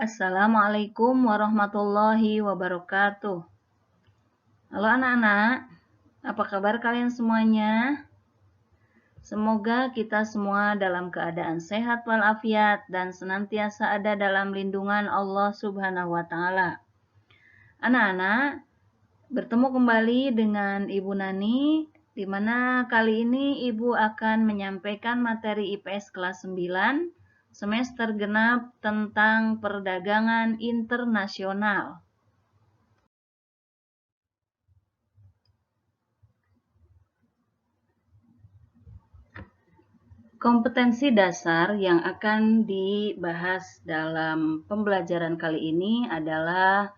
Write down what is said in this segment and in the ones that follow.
Assalamualaikum warahmatullahi wabarakatuh. Halo anak-anak, apa kabar kalian semuanya? Semoga kita semua dalam keadaan sehat walafiat dan senantiasa ada dalam lindungan Allah Subhanahu wa Ta'ala. Anak-anak, bertemu kembali dengan Ibu Nani, di mana kali ini Ibu akan menyampaikan materi IPS kelas 9 semester genap tentang perdagangan internasional. Kompetensi dasar yang akan dibahas dalam pembelajaran kali ini adalah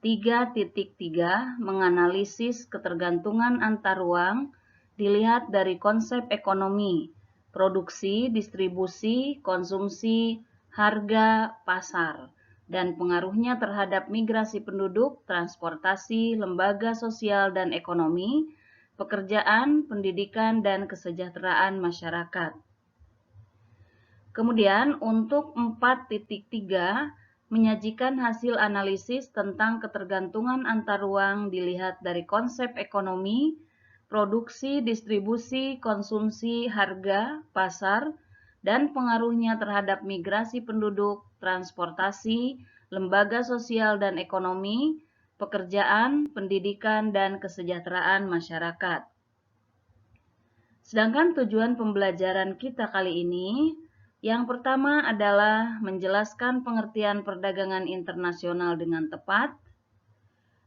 3.3 menganalisis ketergantungan antar ruang dilihat dari konsep ekonomi, produksi, distribusi, konsumsi, harga, pasar, dan pengaruhnya terhadap migrasi penduduk, transportasi, lembaga sosial dan ekonomi, pekerjaan, pendidikan, dan kesejahteraan masyarakat. Kemudian untuk 4.3 menyajikan hasil analisis tentang ketergantungan antar ruang dilihat dari konsep ekonomi, produksi, distribusi, konsumsi, harga, pasar, dan pengaruhnya terhadap migrasi penduduk, transportasi, lembaga sosial dan ekonomi, pekerjaan, pendidikan, dan kesejahteraan masyarakat. Sedangkan tujuan pembelajaran kita kali ini, yang pertama adalah menjelaskan pengertian perdagangan internasional dengan tepat,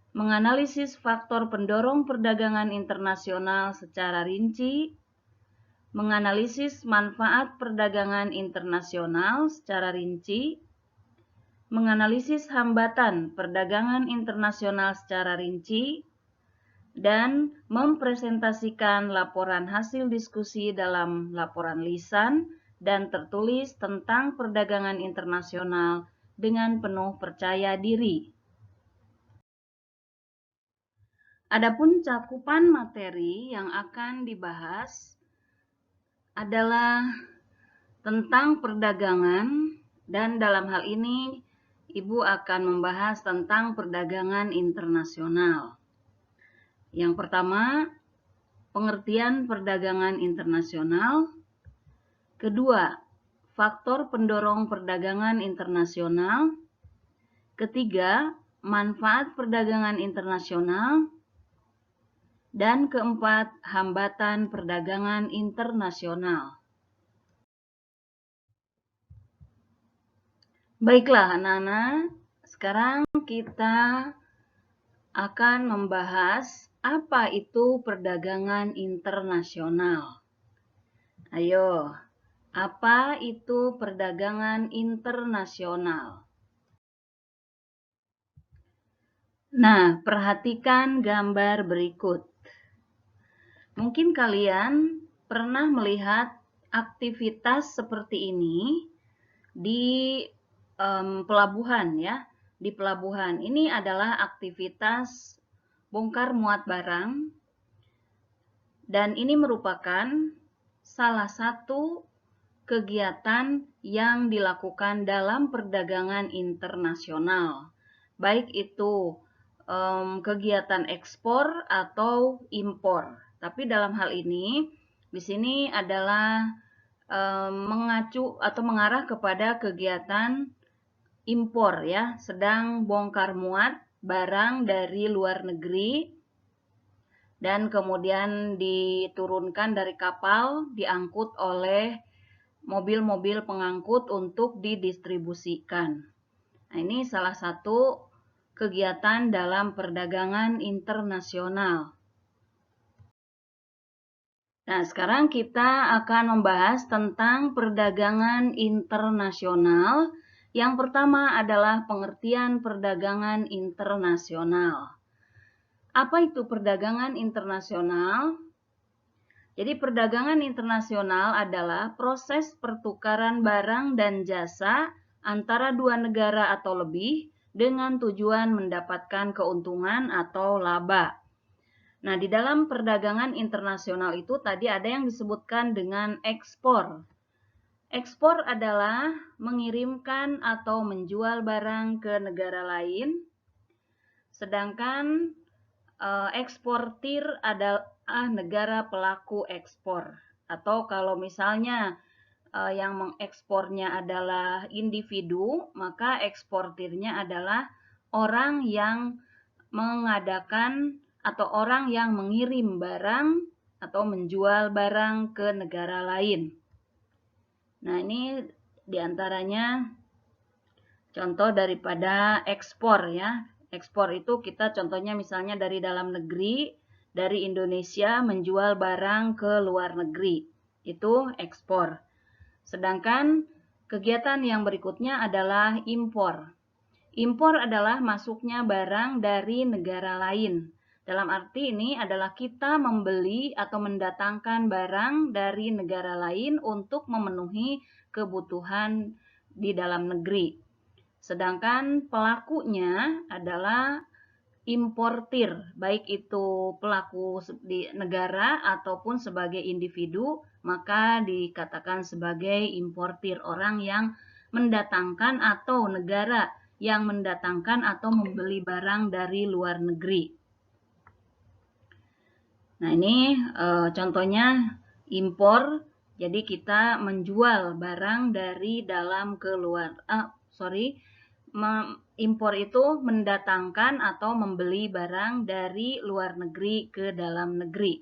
menganalisis faktor pendorong perdagangan internasional secara rinci, menganalisis manfaat perdagangan internasional secara rinci, menganalisis hambatan perdagangan internasional secara rinci, dan mempresentasikan laporan hasil diskusi dalam laporan lisan dan tertulis tentang perdagangan internasional dengan penuh percaya diri. Adapun cakupan materi yang akan dibahas adalah tentang perdagangan, dan dalam hal ini Ibu akan membahas tentang perdagangan internasional. Yang pertama, pengertian perdagangan internasional. Kedua, faktor pendorong perdagangan internasional. Ketiga, manfaat perdagangan internasional. Dan keempat, hambatan perdagangan internasional. Baiklah anak-anak, sekarang kita akan membahas apa itu perdagangan internasional. Ayo, apa itu perdagangan internasional? Nah, perhatikan gambar berikut. Mungkin kalian pernah melihat aktivitas seperti ini di pelabuhan ya. Di pelabuhan ini adalah aktivitas bongkar muat barang, dan ini merupakan salah satu kegiatan yang dilakukan dalam perdagangan internasional, baik itu kegiatan ekspor atau impor. Tapi dalam hal ini, di sini adalah mengacu atau mengarah kepada kegiatan impor ya, sedang bongkar muat barang dari luar negeri dan kemudian diturunkan dari kapal, diangkut oleh mobil-mobil pengangkut untuk didistribusikan. Nah, ini salah satu kegiatan dalam perdagangan internasional. Nah, sekarang kita akan membahas tentang perdagangan internasional. Yang pertama adalah pengertian perdagangan internasional. Apa itu perdagangan internasional? Jadi perdagangan internasional adalah proses pertukaran barang dan jasa antara dua negara atau lebih dengan tujuan mendapatkan keuntungan atau laba. Nah, di dalam perdagangan internasional itu tadi ada yang disebutkan dengan ekspor. Ekspor adalah mengirimkan atau menjual barang ke negara lain, sedangkan eksportir adalah negara pelaku ekspor. Atau kalau misalnya yang mengekspornya adalah individu, maka eksportirnya adalah orang yang mengadakan atau orang yang mengirim barang atau menjual barang ke negara lain. Nah, ini diantaranya contoh daripada ekspor ya. Ekspor itu kita contohnya misalnya dari dalam negeri, dari Indonesia menjual barang ke luar negeri. Itu ekspor. Sedangkan kegiatan yang berikutnya adalah impor. Impor adalah masuknya barang dari negara lain. Dalam arti ini adalah kita membeli atau mendatangkan barang dari negara lain untuk memenuhi kebutuhan di dalam negeri. Sedangkan pelakunya adalah importir, baik itu pelaku di negara ataupun sebagai individu, maka dikatakan sebagai importir, orang yang mendatangkan atau negara yang mendatangkan atau membeli barang dari luar negeri. Nah, ini contohnya impor. Jadi kita menjual barang dari dalam ke luar. Impor itu mendatangkan atau membeli barang dari luar negeri ke dalam negeri.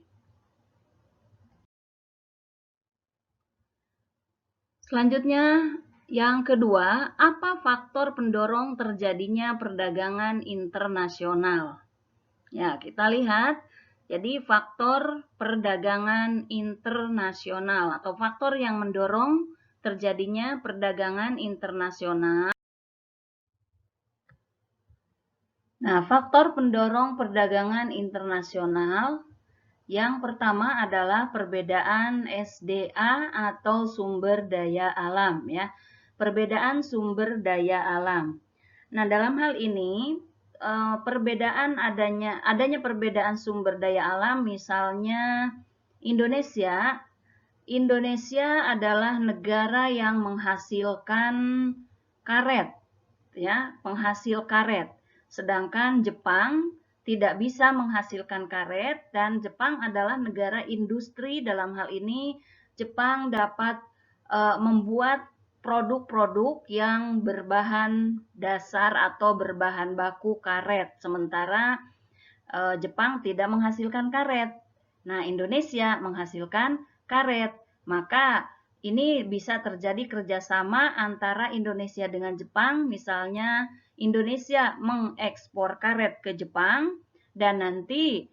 Selanjutnya, yang kedua, apa faktor pendorong terjadinya perdagangan internasional? Ya, kita lihat. Jadi faktor perdagangan internasional atau faktor yang mendorong terjadinya perdagangan internasional. Nah, faktor pendorong perdagangan internasional yang pertama adalah perbedaan SDA atau sumber daya alam ya. Perbedaan sumber daya alam. Nah, dalam hal ini adanya perbedaan sumber daya alam, misalnya Indonesia adalah negara yang menghasilkan karet ya, penghasil karet. Sedangkan Jepang tidak bisa menghasilkan karet, dan Jepang adalah negara industri. Dalam hal ini Jepang dapat membuat produk-produk yang berbahan dasar atau berbahan baku karet, sementara Jepang tidak menghasilkan karet. Nah, Indonesia menghasilkan karet. Maka ini bisa terjadi kerjasama antara Indonesia dengan Jepang, misalnya Indonesia mengekspor karet ke Jepang, dan nanti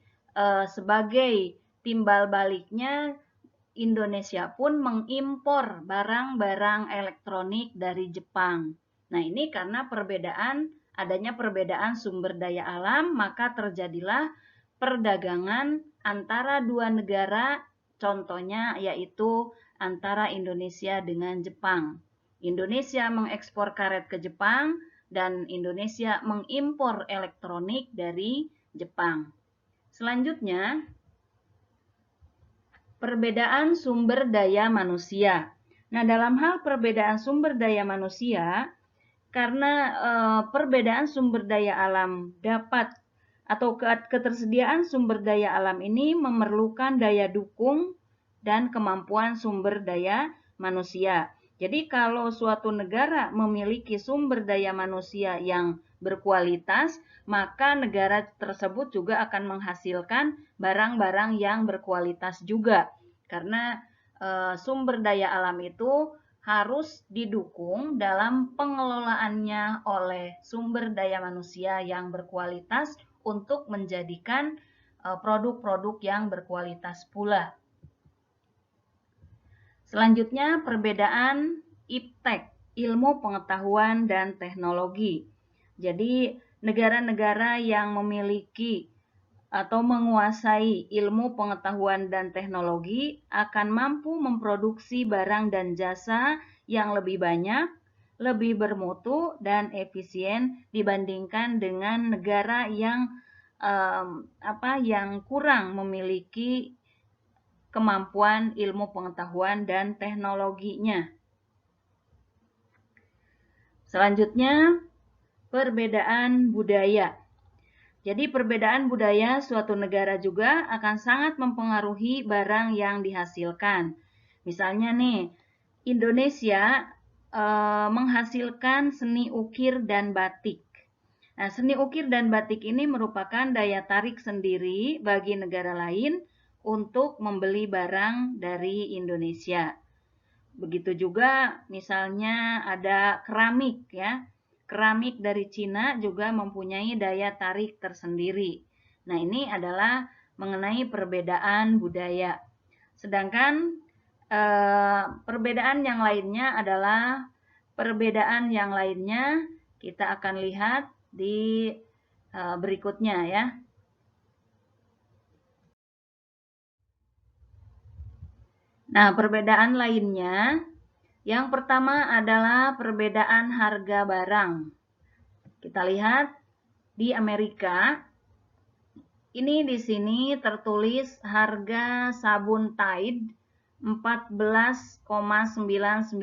sebagai timbal baliknya Indonesia pun mengimpor barang-barang elektronik dari Jepang. Nah, ini karena adanya perbedaan sumber daya alam, maka terjadilah perdagangan antara dua negara, contohnya yaitu antara Indonesia dengan Jepang. Indonesia mengekspor karet ke Jepang dan Indonesia mengimpor elektronik dari Jepang. Selanjutnya, perbedaan sumber daya manusia. Nah, dalam hal perbedaan sumber daya manusia, karena perbedaan sumber daya alam dapat atau ketersediaan sumber daya alam ini memerlukan daya dukung dan kemampuan sumber daya manusia. Jadi kalau suatu negara memiliki sumber daya manusia yang berkualitas, maka negara tersebut juga akan menghasilkan barang-barang yang berkualitas juga. Karena sumber daya alam itu harus didukung dalam pengelolaannya oleh sumber daya manusia yang berkualitas untuk menjadikan produk-produk yang berkualitas pula. Selanjutnya, perbedaan IPTEK, ilmu pengetahuan dan teknologi. Jadi, negara-negara yang memiliki atau menguasai ilmu pengetahuan dan teknologi akan mampu memproduksi barang dan jasa yang lebih banyak, lebih bermutu dan efisien dibandingkan dengan negara yang kurang memiliki kemampuan ilmu pengetahuan dan teknologinya. Selanjutnya, perbedaan budaya. Jadi perbedaan budaya suatu negara juga akan sangat mempengaruhi barang yang dihasilkan. Misalnya nih, Indonesia menghasilkan seni ukir dan batik. Nah, seni ukir dan batik ini merupakan daya tarik sendiri bagi negara lain untuk membeli barang dari Indonesia. Begitu juga misalnya ada keramik ya. Keramik dari Cina juga mempunyai daya tarik tersendiri. Nah, ini adalah mengenai perbedaan budaya. Sedangkan perbedaan yang lainnya adalah kita akan lihat di berikutnya ya. Nah, perbedaan lainnya, yang pertama adalah perbedaan harga barang. Kita lihat di Amerika, ini di sini tertulis harga sabun Tide $14,99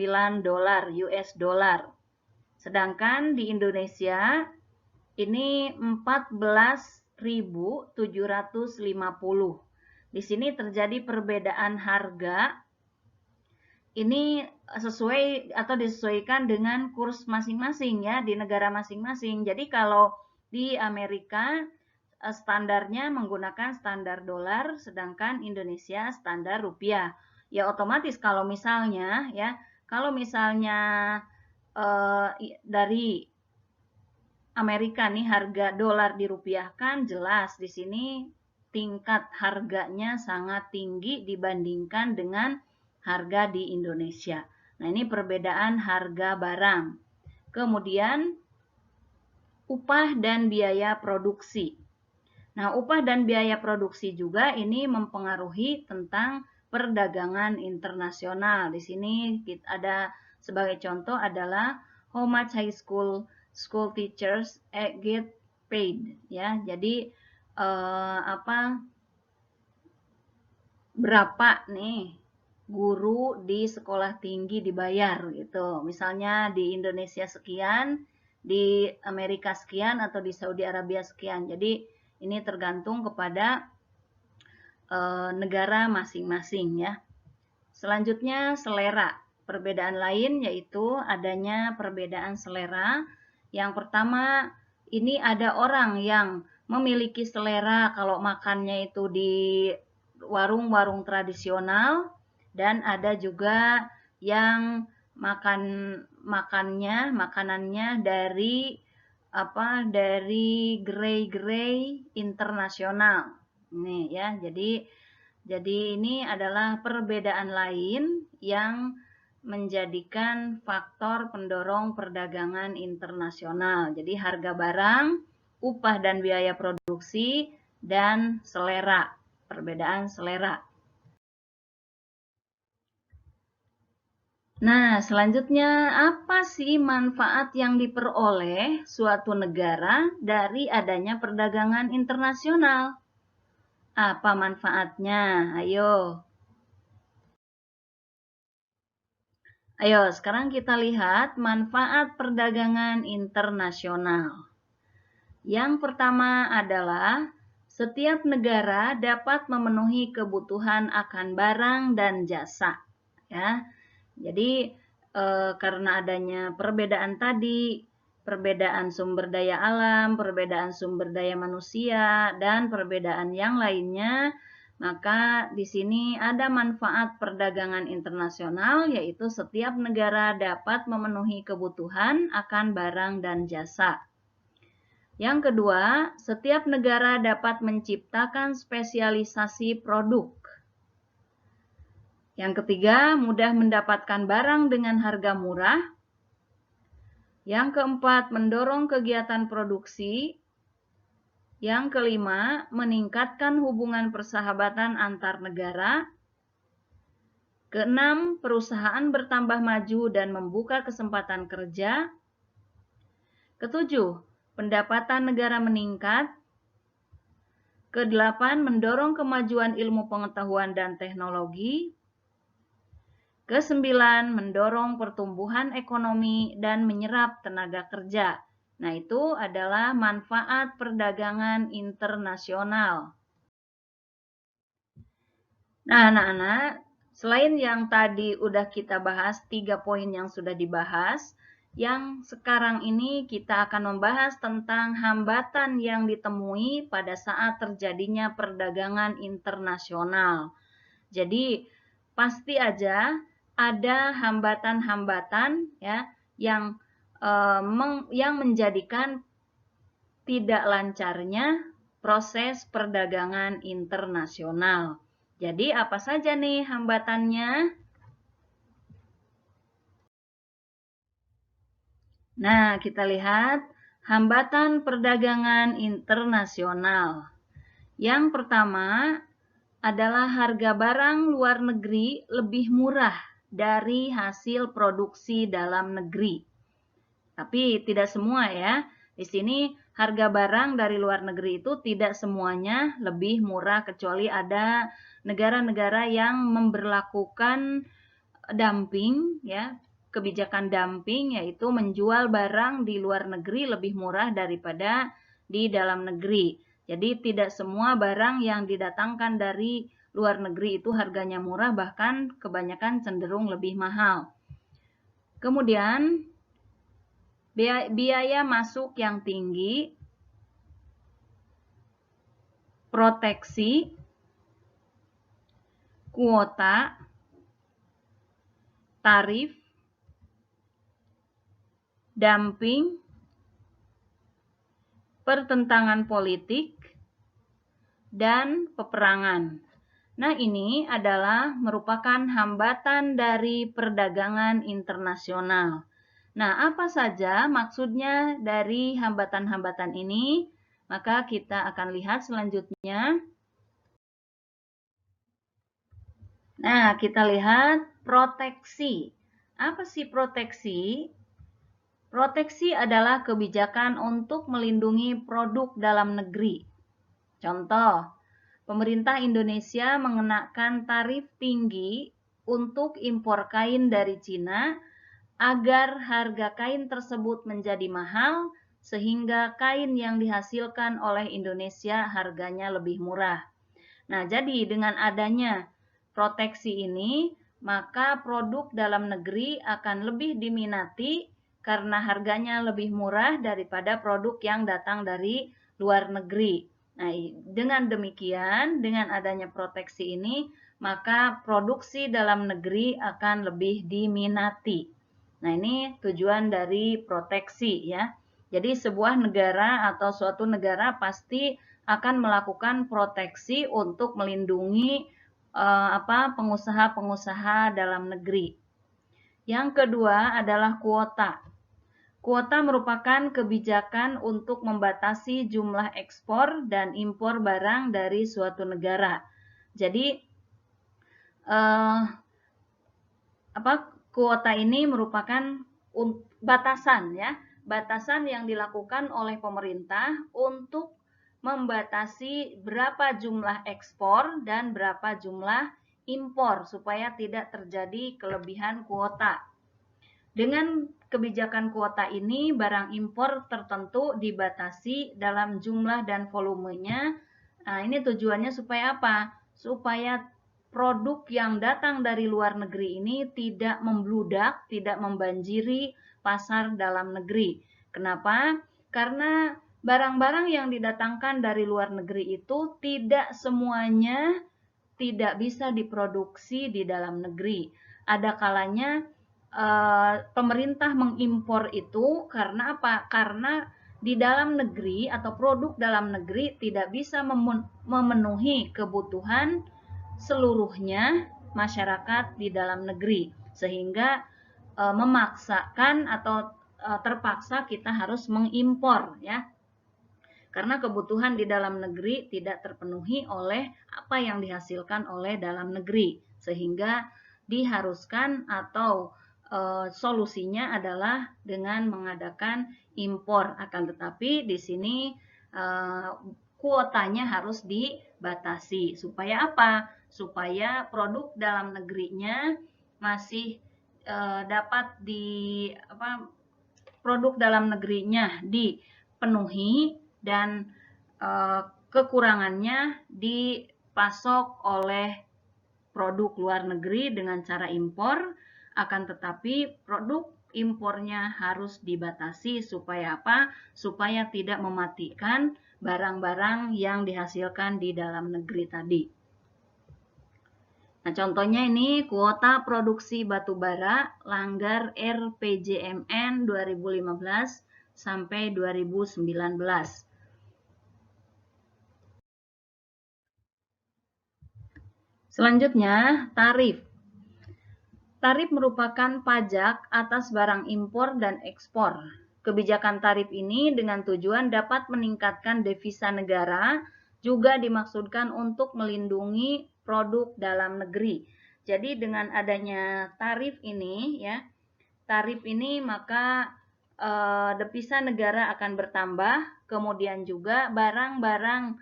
US dollar. Sedangkan di Indonesia ini 14.750. Di sini terjadi perbedaan harga. Ini sesuai atau disesuaikan dengan kurs masing-masing ya di negara masing-masing. Jadi kalau di Amerika standarnya menggunakan standar dolar, sedangkan Indonesia standar rupiah. Ya otomatis kalau misalnya dari Amerika nih harga dolar dirupiahkan, jelas di sini tingkat harganya sangat tinggi dibandingkan dengan harga di Indonesia. Nah, ini perbedaan harga barang. Kemudian upah dan biaya produksi. Nah, upah dan biaya produksi juga ini mempengaruhi tentang perdagangan internasional. Di sini ada sebagai contoh adalah how much high school teachers get paid ya. Jadi berapa nih guru di sekolah tinggi dibayar gitu. Misalnya di Indonesia sekian, di Amerika sekian atau di Saudi Arabia sekian. Jadi ini tergantung kepada negara masing-masing ya. Selanjutnya selera. Perbedaan lain yaitu adanya perbedaan selera. Yang pertama, ini ada orang yang memiliki selera kalau makannya itu di warung-warung tradisional, dan ada juga yang makanannya dari gerai-gerai internasional. Ini ya, jadi ini adalah perbedaan lain yang menjadikan faktor pendorong perdagangan internasional. Jadi harga barang, upah dan biaya produksi, dan selera, perbedaan selera. Nah, selanjutnya apa sih manfaat yang diperoleh suatu negara dari adanya perdagangan internasional? Apa manfaatnya? Ayo. Ayo, sekarang kita lihat manfaat perdagangan internasional. Yang pertama adalah setiap negara dapat memenuhi kebutuhan akan barang dan jasa. Ya, jadi karena adanya perbedaan tadi, perbedaan sumber daya alam, perbedaan sumber daya manusia, dan perbedaan yang lainnya, maka di sini ada manfaat perdagangan internasional, yaitu setiap negara dapat memenuhi kebutuhan akan barang dan jasa. Yang kedua, setiap negara dapat menciptakan spesialisasi produk. Yang ketiga, mudah mendapatkan barang dengan harga murah. Yang keempat, mendorong kegiatan produksi. Yang kelima, meningkatkan hubungan persahabatan antar negara. Keenam, perusahaan bertambah maju dan membuka kesempatan kerja. Ketujuh, pendapatan negara meningkat. Kedelapan, mendorong kemajuan ilmu pengetahuan dan teknologi. Kesembilan, mendorong pertumbuhan ekonomi dan menyerap tenaga kerja. Nah, itu adalah manfaat perdagangan internasional. Nah, anak-anak, selain yang tadi udah kita bahas, 3 poin yang sudah dibahas, yang sekarang ini kita akan membahas tentang hambatan yang ditemui pada saat terjadinya perdagangan internasional. Jadi, pasti aja ada hambatan-hambatan ya yang menjadikan tidak lancarnya proses perdagangan internasional. Jadi apa saja nih hambatannya? Nah, kita lihat hambatan perdagangan internasional. Yang pertama adalah harga barang luar negeri lebih murah dari hasil produksi dalam negeri. Tapi tidak semua ya. Di sini harga barang dari luar negeri itu tidak semuanya lebih murah, kecuali ada negara-negara yang memberlakukan dumping ya, kebijakan dumping, yaitu menjual barang di luar negeri lebih murah daripada di dalam negeri. Jadi tidak semua barang yang didatangkan dari luar negeri itu harganya murah, bahkan kebanyakan cenderung lebih mahal. Kemudian biaya masuk yang tinggi, proteksi, kuota, tarif, dumping, pertentangan politik, dan peperangan. Nah, ini adalah merupakan hambatan dari perdagangan internasional. Nah, apa saja maksudnya dari hambatan-hambatan ini? Maka kita akan lihat selanjutnya. Nah, kita lihat proteksi. Apa sih proteksi? Proteksi adalah kebijakan untuk melindungi produk dalam negeri. Contoh, pemerintah Indonesia mengenakan tarif tinggi untuk impor kain dari Cina agar harga kain tersebut menjadi mahal, sehingga kain yang dihasilkan oleh Indonesia harganya lebih murah. Nah, jadi dengan adanya proteksi ini, maka produk dalam negeri akan lebih diminati karena harganya lebih murah daripada produk yang datang dari luar negeri. Nah, dengan demikian, dengan adanya proteksi ini, maka produksi dalam negeri akan lebih diminati. Nah, ini tujuan dari proteksi ya. Jadi sebuah negara atau suatu negara pasti akan melakukan proteksi untuk melindungi pengusaha-pengusaha dalam negeri. Yang kedua adalah kuota. Kuota merupakan kebijakan untuk membatasi jumlah ekspor dan impor barang dari suatu negara. Jadi kuota ini merupakan batasan ya, batasan yang dilakukan oleh pemerintah untuk membatasi berapa jumlah ekspor dan berapa jumlah impor supaya tidak terjadi kelebihan kuota. Dengan kebijakan kuota ini, barang impor tertentu dibatasi dalam jumlah dan volumenya. Nah, ini tujuannya supaya apa? Supaya produk yang datang dari luar negeri ini tidak membludak, tidak membanjiri pasar dalam negeri. Kenapa? Karena barang-barang yang didatangkan dari luar negeri itu tidak semuanya tidak bisa diproduksi di dalam negeri. Ada kalanya pemerintah mengimpor itu karena apa? Karena di dalam negeri atau produk dalam negeri tidak bisa memenuhi kebutuhan seluruhnya masyarakat di dalam negeri, sehingga memaksakan atau terpaksa kita harus mengimpor ya, karena kebutuhan di dalam negeri tidak terpenuhi oleh apa yang dihasilkan oleh dalam negeri, sehingga diharuskan atau solusinya adalah dengan mengadakan impor. Akan tetapi di sini kuotanya harus dibatasi. Supaya apa? Supaya produk dalam negerinya masih dapat produk dalam negerinya dipenuhi dan kekurangannya dipasok oleh produk luar negeri dengan cara impor, akan tetapi produk impornya harus dibatasi supaya apa? Supaya tidak mematikan barang-barang yang dihasilkan di dalam negeri tadi. Nah, contohnya ini kuota produksi batu bara langgar RPJMN 2015 sampai 2019. Selanjutnya, tarif. Tarif merupakan pajak atas barang impor dan ekspor. Kebijakan tarif ini dengan tujuan dapat meningkatkan devisa negara, juga dimaksudkan untuk melindungi produk dalam negeri. Jadi dengan adanya tarif ini ya, maka devisa negara akan bertambah, kemudian juga barang-barang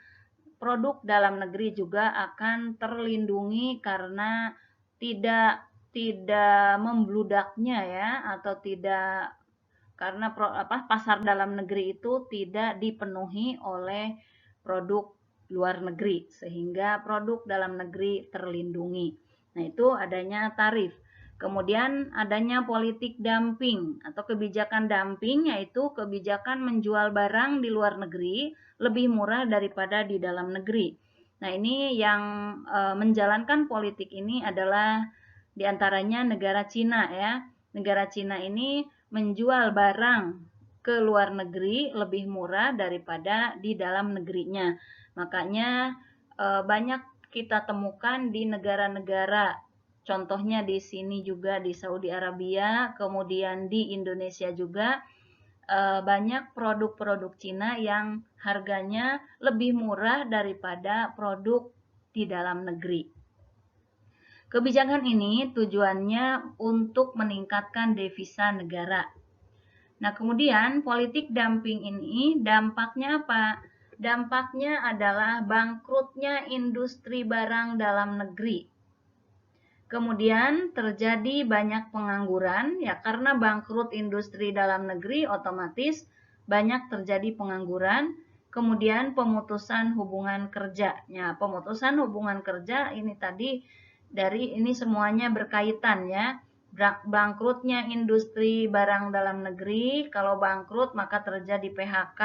produk dalam negeri juga akan terlindungi karena tidak membludaknya ya, atau tidak karena pasar dalam negeri itu tidak dipenuhi oleh produk luar negeri sehingga produk dalam negeri terlindungi. Nah, itu adanya tarif. Kemudian adanya politik dumping atau kebijakan dumping, yaitu kebijakan menjual barang di luar negeri lebih murah daripada di dalam negeri. Nah, ini yang menjalankan politik ini adalah diantaranya negara Cina ya. Negara Cina ini menjual barang ke luar negeri lebih murah daripada di dalam negerinya. Makanya banyak kita temukan di negara-negara, contohnya di sini juga di Saudi Arabia, kemudian di Indonesia juga banyak produk-produk Cina yang harganya lebih murah daripada produk di dalam negeri. Kebijakan ini tujuannya untuk meningkatkan devisa negara. Nah, kemudian politik dumping ini dampaknya apa? Dampaknya adalah bangkrutnya industri barang dalam negeri. Kemudian terjadi banyak pengangguran, ya karena bangkrut industri dalam negeri otomatis banyak terjadi pengangguran. Kemudian pemutusan hubungan kerja. Ya, pemutusan hubungan kerja ini tadi ini semuanya berkaitan ya. Bangkrutnya industri barang dalam negeri, kalau bangkrut maka terjadi PHK,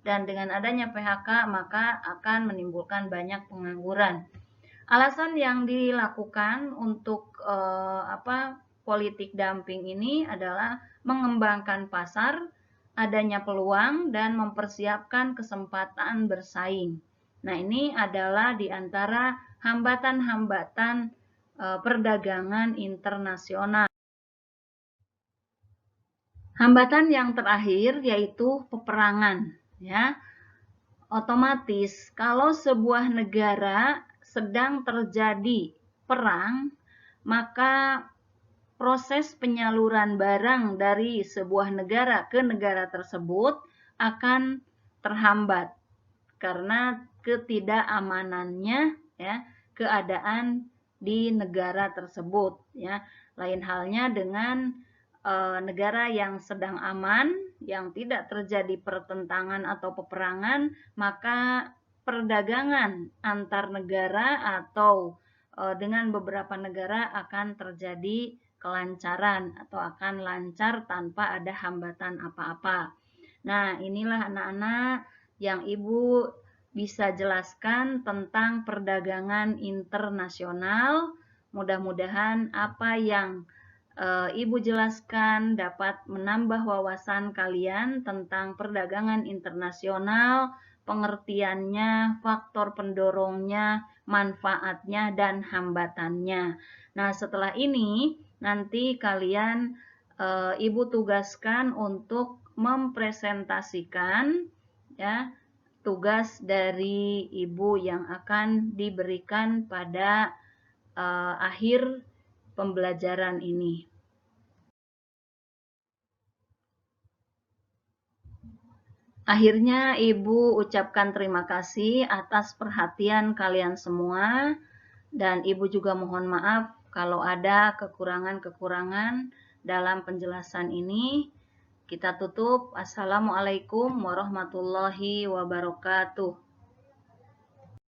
dan dengan adanya PHK maka akan menimbulkan banyak pengangguran. Alasan yang dilakukan untuk politik dumping ini adalah mengembangkan pasar, adanya peluang, dan mempersiapkan kesempatan bersaing. Nah, ini adalah di antara hambatan-hambatan perdagangan internasional. Hambatan yang terakhir yaitu peperangan, ya. Otomatis kalau sebuah negara sedang terjadi perang, maka proses penyaluran barang dari sebuah negara ke negara tersebut akan terhambat karena ketidakamanannya ya, keadaan di negara tersebut ya. Lain halnya dengan negara yang sedang aman, yang tidak terjadi pertentangan atau peperangan, maka perdagangan antar negara atau dengan beberapa negara akan terjadi kelancaran atau akan lancar tanpa ada hambatan apa-apa. Nah, inilah anak-anak yang Ibu bisa jelaskan tentang perdagangan internasional. Mudah-mudahan apa yang Ibu jelaskan dapat menambah wawasan kalian tentang perdagangan internasional, pengertiannya, faktor pendorongnya, manfaatnya, dan hambatannya. Nah, setelah ini nanti kalian Ibu tugaskan untuk mempresentasikan ya tugas dari Ibu yang akan diberikan pada akhir pembelajaran ini. Akhirnya Ibu ucapkan terima kasih atas perhatian kalian semua, dan Ibu juga mohon maaf Kalau ada kekurangan-kekurangan dalam penjelasan ini, kita tutup. Assalamualaikum warahmatullahi wabarakatuh.